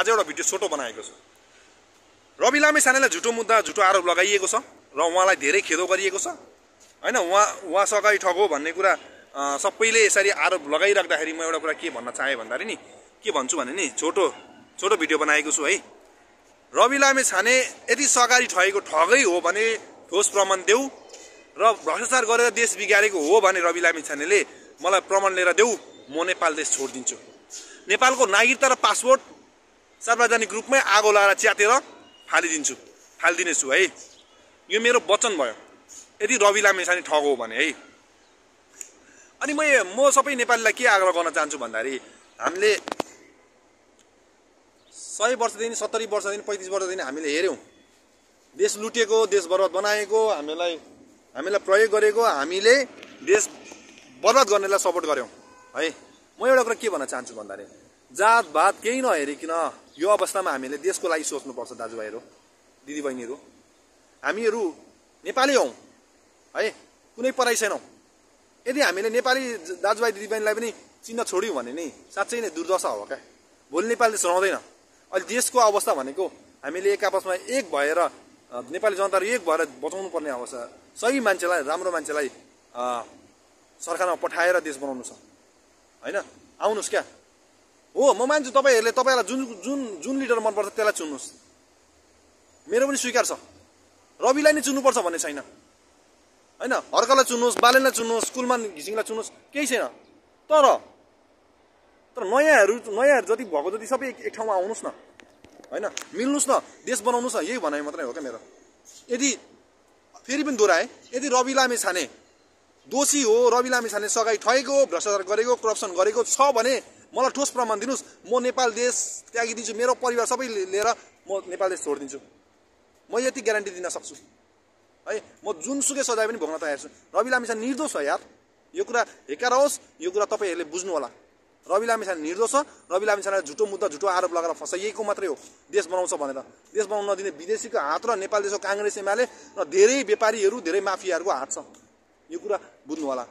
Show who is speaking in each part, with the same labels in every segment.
Speaker 1: आज एउटा भिडियो छोटो बनाएको छु। रवि लामिछानेलाई झुटो मुद्दा झुटो आरोप लगाइएको छ र उहाँलाई धेरै खेदो गरिएको छ हैन। उहाँ सगाई ठगो भन्ने कुरा सबैले यसरी आरोप लगाइराख्दाखेरि म एउटा कुरा के भन्न चाहे भन्दाखेरि नि के भन्छु भने नि छोटो भिडियो बनाएको छु है। रवि लामिछाने यदि सगाई ठगै हो भने ठोस प्रमाण देऊ र भ्रष्टाचार गरेर देश बिगारेको हो भने रवि लामिछानेले मलाई प्रमाण लिएर देऊ, म नेपाल देश छोड्दिन्छु। नेपालको नागरिकता र पासपोर्ट सार्वजनिक रूपमै आगो लगाएर च्यातेर फालिदिनेछु है। यो मेरो वचन भयो यदि रवि लामिछाने ठग हो भने है। अनि म सबै नेपालीलाई के आग्रह गर्न चाहन्छु भन्दाखेरि हामीले 100 वर्षदेखि 70 वर्षदेखि 35 वर्षदेखि हामीले हेर्यौं देश लुटेको, देश बर्बाद बनाएको, हामीलाई प्रयोग गरेको, हामीले देश बर्बाद गर्नेलाई सपोर्ट गर्यौं है। म एउटा कुरा के भन्न चाहन्छु भन्दाखेरि जातभात केही नहेरिकन यो अवस्थामा हामीले देशको लागि सोच्नुपर्छ। दाजुभाइहरू दिदीबहिनीहरू, हामीहरू नेपाली हौं है, कुनै पराई छैनौं। यदि हामीले नेपाली दाजुभाइ दिदीबहिनीलाई पनि चिन्न छोड्यौं भने नि साँच्चै नै दुर्दशा हो क्या। भोलि नेपाल देश रहँदैन। अहिले देशको अवस्था भनेको हामीले एक आपसमा एक भएर नेपाली जनताहरू एक भएर बचाउनु पर्ने अवस्था। सही मान्छेलाई, राम्रो मान्छेलाई सरकारमा पठाएर देश बनाउनु छ हैन। आउनुस् क्या हो, म मान्छु तपाईलाई जुन लिडर मनपर्छ त्यसलाई चुन्नुस्, मेरो पनि स्वीकार छ। रविलाई नै चुन्नुपर्छ भन्ने छैन हैन। हर्कलाई चुन्नुस्, बालेनलाई चुन्नुस्, कुलमान घिसिङलाई चुन्नुस्, केही छैन। तर नयाँहरू जति भएको जति सबै एक ठाउँमा आउनुस् न हैन, मिल्नुस् न, देश बनाउनुस् न, यही भनाइ मात्रै हो क्या मेरो। यदि फेरि पनि दोहोऱ्याए, यदि रवि लामिछाने दोषी हो, रवि लामिछाने सगाई ठगेको, भ्रष्टाचार गरेको, करप्सन गरेको छ भने मलाई ठोस प्रमाण दिनुस्, म नेपाल देश त्यागिदिन्छु, मेरो परिवार सबै लिएर म नेपाल देश छोडिदिन्छु। म यति ग्यारेन्टी दिन सक्छु है। म जुनसुकै सजाय पनि भोग्न तयार छु। रवि लामिछाने निर्दोष हो यार, यो कुरा हेकार होस्, यो कुरा तपाईहरुले बुझ्नु होला। रवि लामिछाने निर्दोष हो। रवि लामिछानेलाई झुटो मुद्दा झुटो आरोप लगाएर फसाइएको मात्रै हो देश बनाउँछ भनेर। देश बनाउन नदिने विदेशीको हात र नेपाल देशको कांग्रेस एमाले र धेरै व्यापारीहरू, धेरै माफियाहरूको हात छ। यो कुरा बुझ्नु होला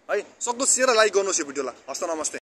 Speaker 1: है। सक्दो सेयर लाइक गर्नुहोस् यो भिडियोलाई। हस्त नमस्ते।